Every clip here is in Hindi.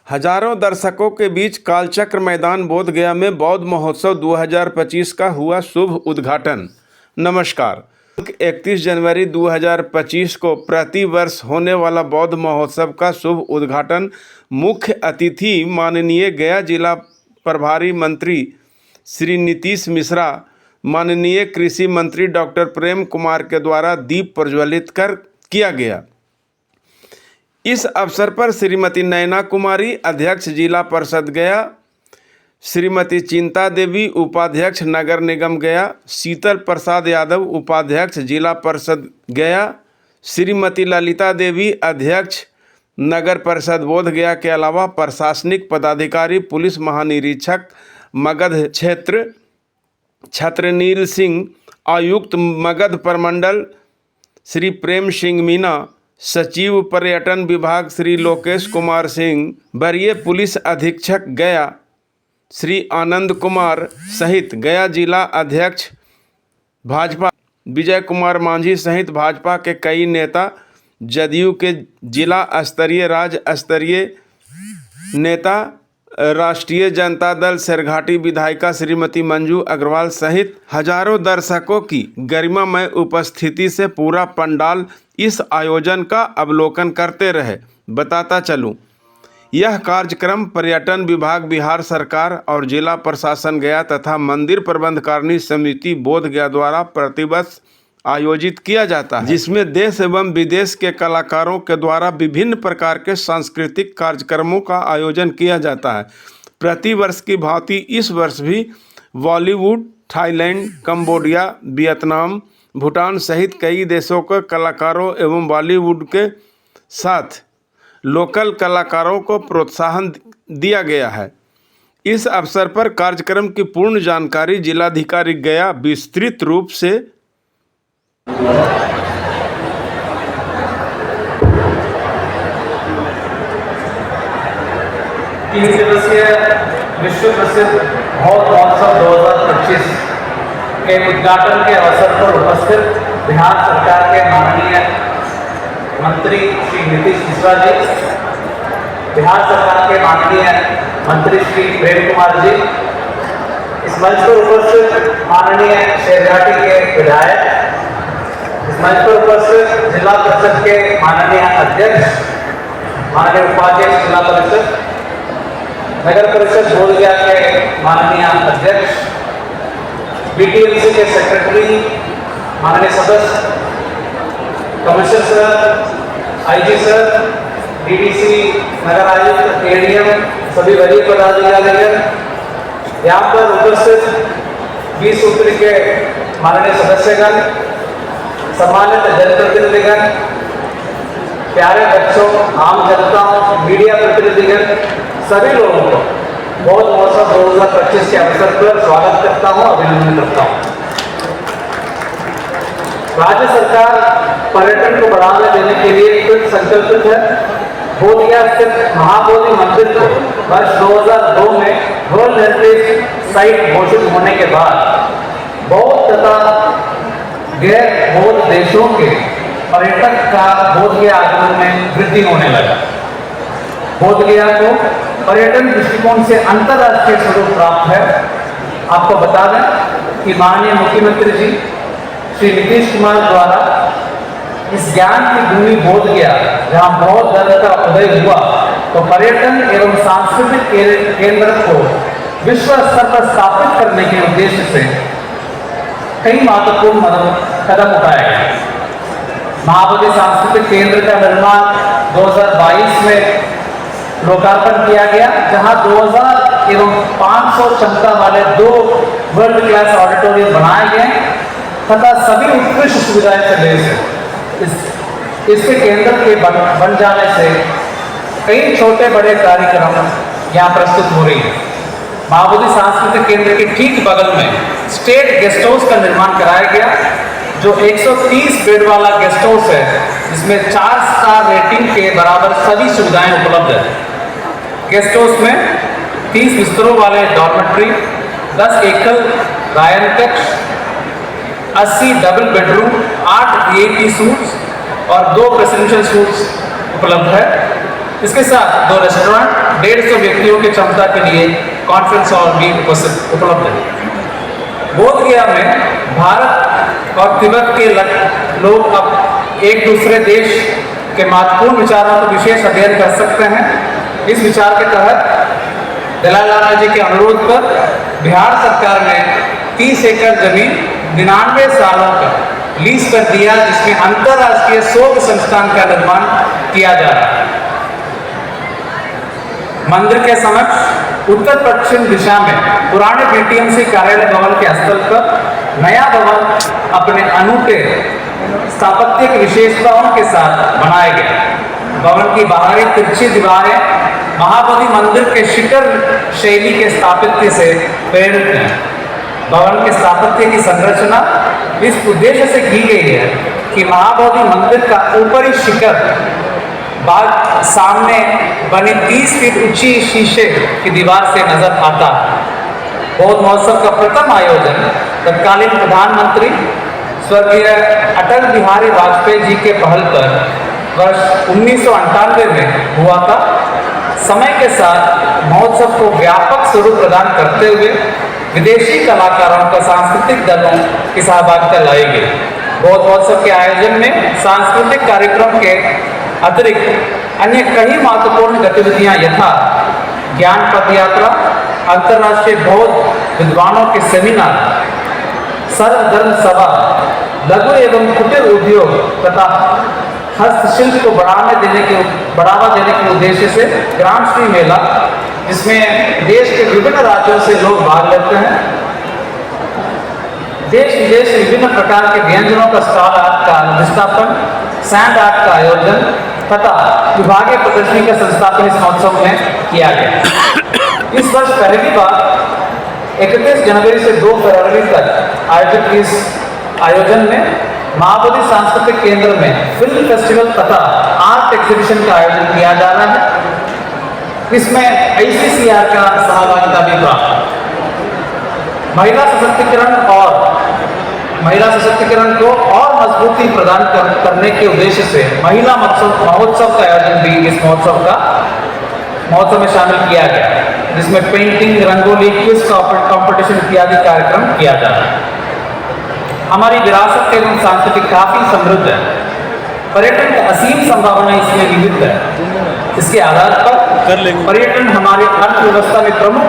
हजारों दर्शकों के बीच कालचक्र मैदान बोधगया में बौद्ध महोत्सव 2025 का हुआ शुभ उद्घाटन। नमस्कार। 31 जनवरी 2025 को प्रतिवर्ष होने वाला बौद्ध महोत्सव का शुभ उद्घाटन मुख्य अतिथि माननीय गया जिला प्रभारी मंत्री श्री नीतीश मिश्रा, माननीय कृषि मंत्री डॉक्टर प्रेम कुमार के द्वारा दीप प्रज्वलित कर किया गया। इस अवसर पर श्रीमती नैना कुमारी अध्यक्ष जिला परिषद गया, श्रीमती चिंता देवी उपाध्यक्ष नगर निगम गया, शीतल प्रसाद यादव उपाध्यक्ष जिला परिषद गया, श्रीमती ललिता देवी अध्यक्ष नगर परिषद बोध गया के अलावा प्रशासनिक पदाधिकारी, पुलिस महानिरीक्षक मगध क्षेत्र छत्रनील सिंह, आयुक्त मगध प्रमंडल श्री प्रेम सिंह मीना, सचिव पर्यटन विभाग श्री लोकेश कुमार सिंह, वरीय पुलिस अधीक्षक गया श्री आनंद कुमार सहित गया जिला अध्यक्ष भाजपा विजय कुमार मांझी सहित भाजपा के कई नेता, जदयू के जिला स्तरीय राज्य स्तरीय नेता, राष्ट्रीय जनता दल सिरघाटी विधायिका श्रीमती मंजू अग्रवाल सहित हजारों दर्शकों की गरिमामय उपस्थिति से पूरा पंडाल इस आयोजन का अवलोकन करते रहे। बताता चलूं, यह कार्यक्रम पर्यटन विभाग बिहार सरकार और जिला प्रशासन गया तथा मंदिर प्रबंधकारिणी समिति बोध गया द्वारा प्रतिवर्ष आयोजित किया जाता है, जिसमें देश एवं विदेश के कलाकारों के द्वारा विभिन्न प्रकार के सांस्कृतिक कार्यक्रमों का आयोजन किया जाता है। प्रतिवर्ष की भांति इस वर्ष भी Bollywood, Thailand, Cambodia, Vietnam, Bhutan सहित कई देशों के कलाकारों एवं बॉलीवुड के साथ लोकल कलाकारों को प्रोत्साहन दिया गया है। इस अवसर पर कार्यक्रम की पूर्ण जानकारी जिलाधिकारी गया विस्तृत रूप से 3 दिवसीय विश्व प्रसिद्ध बौद्ध महोत्सव 2025 के उद्घाटन के अवसर पर उपस्थित बिहार सरकार के माननीय मंत्री श्री नीतीश मिश्रा जी, बिहार सरकार के माननीय मंत्री श्री प्रेम कुमार जी, इस मंच पर उपस्थित माननीय शेरघाटी के विधायक, इस मंच पर उपस्थित जिला परिषद के माननीय अध्यक्ष, माननीय उपाध्यक्ष जिला परिषद, नगर परिषद बोध गया के माननीय अध्यक्ष, बीटीएमसी के सेक्रेटरी, माननीय सदस्य, commissioner sir, IG sir, DDC, नगर आयुक्त, एडीएम, सभी वरीय पदाधिकारीगण, यहाँ पर उपस्थित 20 सूत्री के माननीय सदस्यगण, सम्मानित जनप्रतिनिधिगण, प्यारे बच्चों, आम जनता, मीडिया प्रतिनिधिगण, सभी लोगों को बौद्ध महोत्सव 2025 के अवसर पर स्वागत करता हूं, अभिनंदन करता हूं। राज्य सरकार पर्यटन को बढ़ावा देने के लिए कृत संकल्पित है। बोध गया स्थित महाबोधि मंदिर को वर्ष 2002 में वर्ल्ड हेरिटेज साइट घोषित होने के बाद बौद्ध तथा गैर बौद्ध देशों के पर्यटक का बोध गया आगमन में वृद्धि होने लगा। बोध गया को पर्यटन दृष्टिकोण से अंतर्राष्ट्रीय स्वरूप प्राप्त है। आपको बता दें कि माननीय मुख्यमंत्री जी श्री नीतीश कुमार द्वारा इस ज्ञान की भूमि बोध गया, जहां बौद्ध धर्म का उदय हुआ, तो पर्यटन एवं सांस्कृतिक केंद्र को विश्व स्तर पर स्थापित करने के उद्देश्य से कई महत्वपूर्ण कदम उठाए गए। महाबोधि सांस्कृतिक केंद्र का निर्माण 2022 में लोकार्पण किया गया, जहां 2000 एवं 500 क्षमता वाले 2 वर्ल्ड क्लास ऑडिटोरियम बनाए गए तथा सभी उत्कृष्ट सुविधाएं से लैस हैं। इसके केंद्र के बन जाने से कई छोटे बड़े कार्यक्रम यहाँ प्रस्तुत हो रही है। महाबोधि सांस्कृतिक केंद्र के ठीक बगल में स्टेट गेस्ट हाउस का निर्माण कराया गया, जो 130 बेड वाला गेस्ट हाउस है, जिसमें 4 स्टार रेटिंग के बराबर सभी सुविधाएं उपलब्ध है। गेस्ट हाउस में 30 बिस्तरों वाले डॉर्मेट्री, 10 एकल रायन कक्ष, 80 डबल बेडरूम, 8 वीआईपी सूट्स और 2 प्रेसिडेंशियल स्कूल्स उपलब्ध है। इसके साथ 2 रेस्टोरेंट, 150 व्यक्तियों की क्षमता के लिए कॉन्फ्रेंस हॉल भी उपलब्ध है। बोध गया में भारत और तिब्बत के लोग अब एक दूसरे देश के महत्वपूर्ण विचारों को विशेष अध्ययन कर सकते हैं। इस विचार के तहत दलाई लामा जी के अनुरोध पर बिहार सरकार ने 30 एकड़ जमीन 99 सालों का लीज कर दिया, जिसमें अंतरराष्ट्रीय शोध संस्थान का निर्माण किया जा रहा है। मंदिर के समक्ष उत्तर पश्चिम दिशा में पुराने बीटीएमसी कार्यालय भवन के स्थल पर नया भवन अपने अनूठे स्थापत्य की विशेषताओं के साथ बनाया गया। भवन की बाहरी तिरछी दीवारें महाबोधि मंदिर के शिखर शैली के स्थापत्य से प्रेरित हैं। भवन के स्थापत्य की संरचना इस उद्देश्य से की गई है कि महाबोधि मंदिर का ऊपरी शिखर बाग सामने बनी 30 फीट ऊंची शीशे की दीवार से नजर आता है। बौद्ध महोत्सव का प्रथम आयोजन तत्कालीन प्रधानमंत्री स्वर्गीय अटल बिहारी वाजपेयी जी के पहल पर वर्ष 1998 में हुआ था। समय के साथ महोत्सव को व्यापक स्वरूप प्रदान करते हुए विदेशी कलाकारों का सांस्कृतिक दलों की सहभागिता लाई गई। बौद्ध महोत्सव के आयोजन में सांस्कृतिक कार्यक्रम के अतिरिक्त अन्य कई महत्वपूर्ण गतिविधियां यथा ज्ञान पदयात्रा, अंतर्राष्ट्रीय बौद्ध विद्वानों के सेमिनार, सर्वधर्म सभा, लघु एवं कुटीर उद्योग तथा हस्तशिल्प को बढ़ावा देने के उद्देश्य से ग्राम श्री मेला, जिसमें देश के विभिन्न राज्यों से लोग भाग लेते हैं। देश विदेश से विभिन्न प्रकार के व्यंजनों का स्टॉल आर्ट का प्रतिष्ठापन, सैंड आर्ट का आयोजन तथा विभागीय प्रदर्शनी का संस्थापन इस महोत्सव में किया गया। इस वर्ष पहली बार 31 जनवरी से 2 फरवरी तक आयोजित इस आयोजन में महाबोधि सांस्कृतिक केंद्र में फिल्म फेस्टिवल तथा आर्ट एग्जीबिशन का आयोजन किया जा रहा है। इसमें ICCR का सहभागिता भी प्राप्त। महिला सशक्तिकरण को और मजबूती प्रदान करने के उद्देश्य से महिला महोत्सव का आयोजन भी इस महोत्सव में शामिल किया गया, जिसमें पेंटिंग, रंगोली, क्विज कंपटीशन इत्यादि कार्यक्रम किया जा रहा है। हमारी विरासत एवं संस्कृति काफी समृद्ध है। पर्यटन की असीम संभावना इसमें विविध है। इसके आधार पर पर्यटन हमारी अर्थव्यवस्था में प्रमुख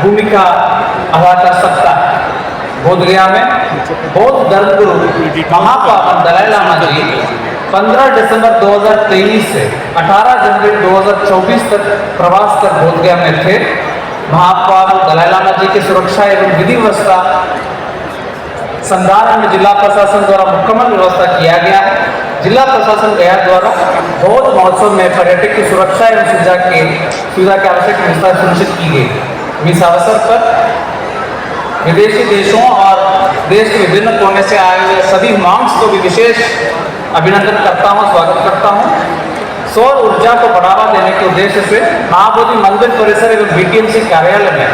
भूमिका अदा कर सकता है। बोध गया में बौद्ध धर्मगुरु महापावन दलाई लामा जी 15 दिसंबर 2023 से 18 जनवरी 2024 तक प्रवास कर बोध गया में थे। महापावन दलाई लामा जी की सुरक्षा एवं विधि व्यवस्था संधारण में जिला प्रशासन द्वारा मुकम्मल व्यवस्था किया गया है। जिला प्रशासन गया द्वारा बौद्ध महोत्सव में पर्यटक की सुरक्षा एवं सुविधा की आवश्यक व्यवस्था सुनिश्चित की गई। इस अवसर पर विदेशी देशों और देश के विभिन्न कोने से आए हुए सभी मांग्स को भी विशेष अभिनंदन करता हूँ, स्वागत करता हूँ। सौर ऊर्जा को बढ़ावा देने के उद्देश्य से महाबोधि मंदिर परिसर एवं BTMC कार्यालय में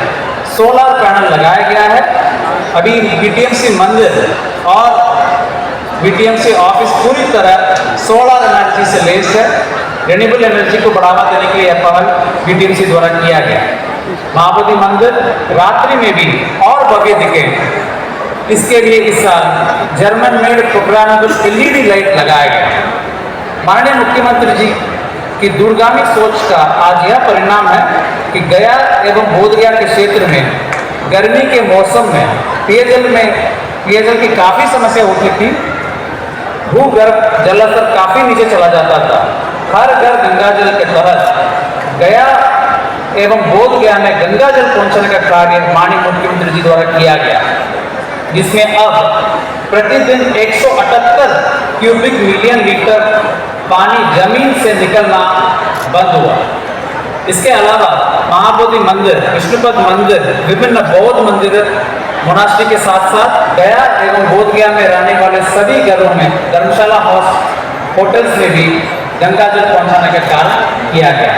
सोलर पैनल लगाया गया है। अभी BTMC मंदिर और BTMC ऑफिस पूरी तरह सोलर एनर्जी से लेस है। रिन्यूएबल एनर्जी को बढ़ावा देने के लिए यह पहल BTMC द्वारा किया गया। महाबोधि मंदिर रात्रि में भी और भव्य दिखे, इसके लिए इस साल German made programmable LED light लगाया गया। माननीय मुख्यमंत्री जी की दूरगामी सोच का आज यह परिणाम है कि गया एवं बोध गया के क्षेत्र में गर्मी के मौसम में पेयजल की काफ़ी समस्या होती थी। भूगर्भ जलस्तर काफ़ी नीचे चला जाता था। हर घर गंगा जल के तहत गया एवं बोध गया में गंगा जल पहुंचाने का कार्य माननीय मुख्यमंत्री जी द्वारा किया गया, जिसमें अब प्रतिदिन 178 क्यूबिक मिलियन लीटर पानी जमीन से निकलना बंद हुआ। इसके अलावा महाबोधि मंदिर, विष्णुपद मंदिर, विभिन्न बौद्ध मंदिर मोनास्ट्री के साथ साथ गया एवं बोध गया में रहने वाले सभी घरों में धर्मशाला होटल्स में भी गंगा जल पहुंचाने का कार्य किया गया।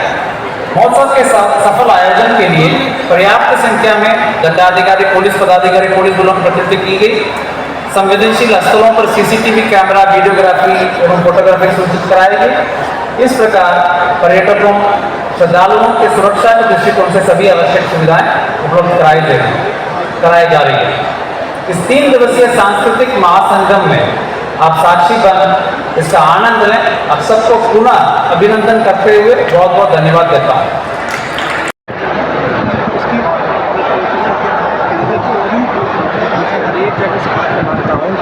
महोत्सव के सफल आयोजन के लिए पर्याप्त संख्या में दंडाधिकारी, पुलिस पदाधिकारी, पुलिस बलों की प्रतिनिधि की गई। संवेदनशील स्थलों पर सीसीटीवी कैमरा, वीडियोग्राफी एवं फोटोग्राफी सुनिश्चित कराएगी। इस प्रकार पर्यटकों श्रद्धालुओं की सुरक्षा के दृष्टिकोण से सभी आवश्यक सुविधाएं उपलब्ध कराई जा रही है। इस 3 दिवसीय सांस्कृतिक महासंगम में आप साक्षी बन इसका आनंद लें। आप सबको पुनः अभिनंदन करते हुए बहुत बहुत धन्यवाद देता हूँ।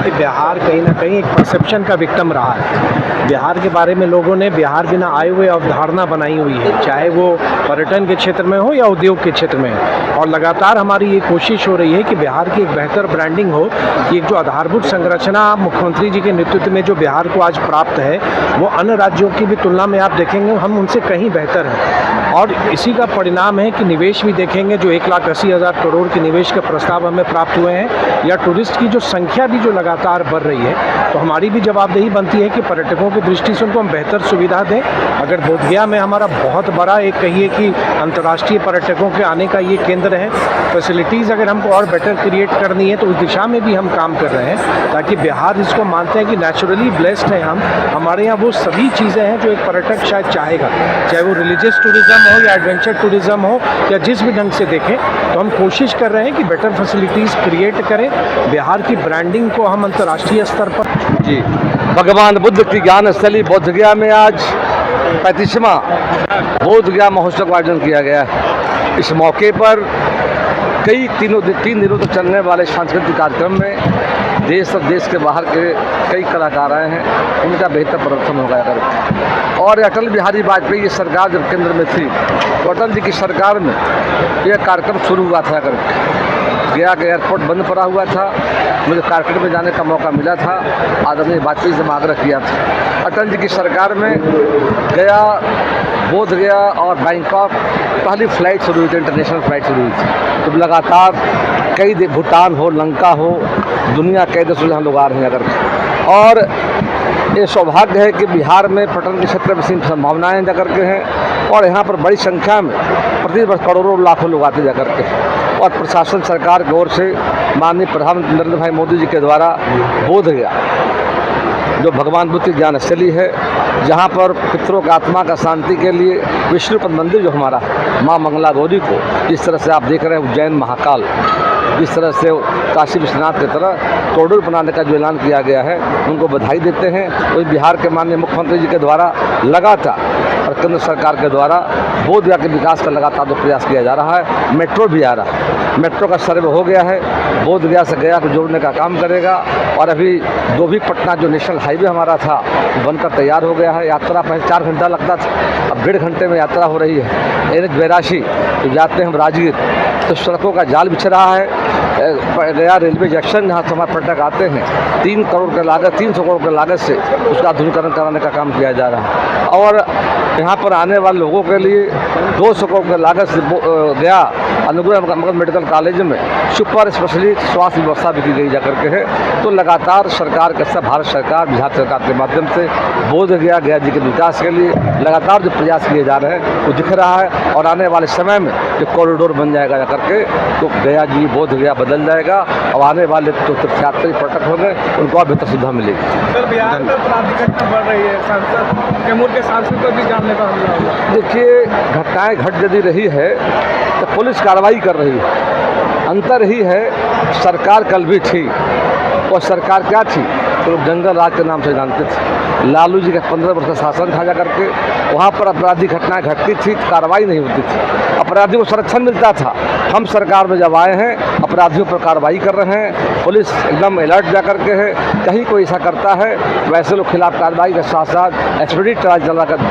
कि बिहार कहीं ना कहीं एक परसेप्शन का विक्टिम रहा है। बिहार के बारे में लोगों ने बिहार बिना आए हुए अवधारणा बनाई हुई है, चाहे वो पर्यटन के क्षेत्र में हो या उद्योग के क्षेत्र में हो। और लगातार हमारी ये कोशिश हो रही है कि बिहार की एक बेहतर ब्रांडिंग हो, कि एक जो आधारभूत संरचना मुख्यमंत्री जी के नेतृत्व में जो बिहार को आज प्राप्त है, वो अन्य राज्यों की भी तुलना में आप देखेंगे हम उनसे कहीं बेहतर हैं। और इसी का परिणाम है कि निवेश भी देखेंगे, जो 1,80,000 करोड़ के निवेश के प्रस्ताव हमें प्राप्त हुए हैं, या टूरिस्ट की जो संख्या भी जो लगातार बढ़ रही है। तो हमारी भी जवाबदेही बनती है कि पर्यटकों की दृष्टि से उनको हम बेहतर सुविधा दें। अगर बोधगया में हमारा बहुत बड़ा एक कहिए कि अंतर्राष्ट्रीय पर्यटकों के आने का ये केंद्र है, फैसिलिटीज़ अगर हमको और बेटर क्रिएट करनी है तो उस दिशा में भी हम काम कर रहे हैं, ताकि बिहार जिसको मानते हैं कि नेचुरली ब्लेस्ड है हम, हमारे यहाँ वो सभी चीज़ें हैं जो एक पर्यटक शायद चाहेगा, चाहे वो रिलीजियस टूरिज़्म हो या एडवेंचर टूरिज़्म हो या जिस भी ढंग से देखें। तो हम कोशिश कर रहे हैं कि बेटर फैसिलिटीज़ क्रिएट करें, बिहार की ब्रांडिंग को हम अंतर्राष्ट्रीय स्तर पर। जी, भगवान बुद्ध की ज्ञान स्थली बोधगया में आज 35वां बोधगया महोत्सव का आयोजन किया गया है। इस मौके पर तीन दिनों तक चलने वाले सांस्कृतिक कार्यक्रम में देश और देश के बाहर के कई कलाकार आए हैं, उनका बेहतर प्रदर्शन होगा अगर। और अटल बिहारी वाजपेयी सरकार जब केंद्र में थी तो अटल जी की सरकार में यह कार्यक्रम शुरू हुआ था। अगर गया के एयरपोर्ट बंद पड़ा हुआ था, मुझे कार्यक्रम में जाने का मौका मिला था, आदरणीय वाजपेयी से मैं आग्रह किया था। अटल जी की सरकार में गया, बोधगया और बैंकॉक पहली फ्लाइट शुरू हुई थी, इंटरनेशनल फ्लाइट शुरू हुई थी। तो लगातार कई भूटान हो, लंका हो, दुनिया कई देशों से यहाँ लोग आ रहे हैं अगर। और ये सौभाग्य है कि बिहार में पर्यटन के क्षेत्र में सीमित संभावनाएँ जाकर के हैं, और यहाँ पर बड़ी संख्या में प्रति वर्ष करोड़ों लाखों लोग आते जाकर के। और प्रशासन सरकार की ओर से माननीय प्रधानमंत्री नरेंद्र भाई मोदी जी के द्वारा बोधगया जो भगवान बुद्ध की ज्ञान स्थली है, जहाँ पर पितरों की आत्मा का शांति के लिए विष्णुपद मंदिर जो हमारा माँ मंगला गौरी को, जिस तरह से आप देख रहे हैं उज्जैन महाकाल, जिस तरह से काशी विश्वनाथ की तरह कॉरिडोर बनाने का जो ऐलान किया गया है, उनको बधाई देते हैं। वही बिहार के माननीय मुख्यमंत्री जी के द्वारा लगातार और केंद्र सरकार के द्वारा बोधगया के विकास का लगातार जो प्रयास किया जा रहा है। मेट्रो भी आ रहा है, मेट्रो का सर्वे हो गया है, बोधगया से गया को जोड़ने का काम करेगा। और अभी पटना जो नेशनल हाईवे हमारा था बनकर तैयार हो गया है। यात्रा पहले 4 घंटा लगता था, अब 1.5 घंटे में यात्रा हो रही है। NH 82 तो जाते हैं हम राजगीर, तो सड़कों का जाल बिछ रहा है। गया रेलवे जंक्शन जहाँ से हमारे पर्यटक आते हैं, 300 करोड़ की लागत से उसका आधुनिकीकरण कराने का काम किया जा रहा है। और यहाँ पर आने वाले लोगों के लिए 200 करोड़ की लागत से गया अनुग्रह मगध मेडिकल कॉलेज में सुपर स्पेशलिस्ट स्वास्थ्य व्यवस्था भी की गई जाकर के है। तो लगातार सरकार के साथ भारत सरकार, बिहार सरकार के माध्यम से बोधगया गया जी के विकास के लिए लगातार जो प्रयास किए जा रहे हैं वो दिख रहा है। और आने वाले समय में जो कॉरिडोर बन जाएगा जा करके, तो गया जी बोधगया बदल जाएगा और आने वाले जो तीर्थयात्री पर्यटक होंगे उनको और बेहतर सुविधा मिलेगी। सर, बिहार में अपराधिक घटना बढ़ रही है, कैमूर के सांसद पर भी जानने का हमला हुआ। देखिए, घटनाएं घट यदि रही है तो पुलिस कार्रवाई कर रही है। अंतर ही है, सरकार कल भी थी, और सरकार क्या थी तो लोग जंगल राज के नाम से जानते थे। लालू जी का 15 वर्ष का शासन था, जा करके वहाँ पर अपराधिक घटनाएं घटती थी, कार्रवाई नहीं होती थी, अपराधियों को संरक्षण मिलता था। हम सरकार में जब आए हैं, अपराधियों पर कार्रवाई कर रहे हैं, पुलिस एकदम अलर्ट जा करके है। कहीं कोई ऐसा करता है वैसे लोग खिलाफ कार्रवाई के साथ साथ एक्सपेडिट ट्रायल चला कर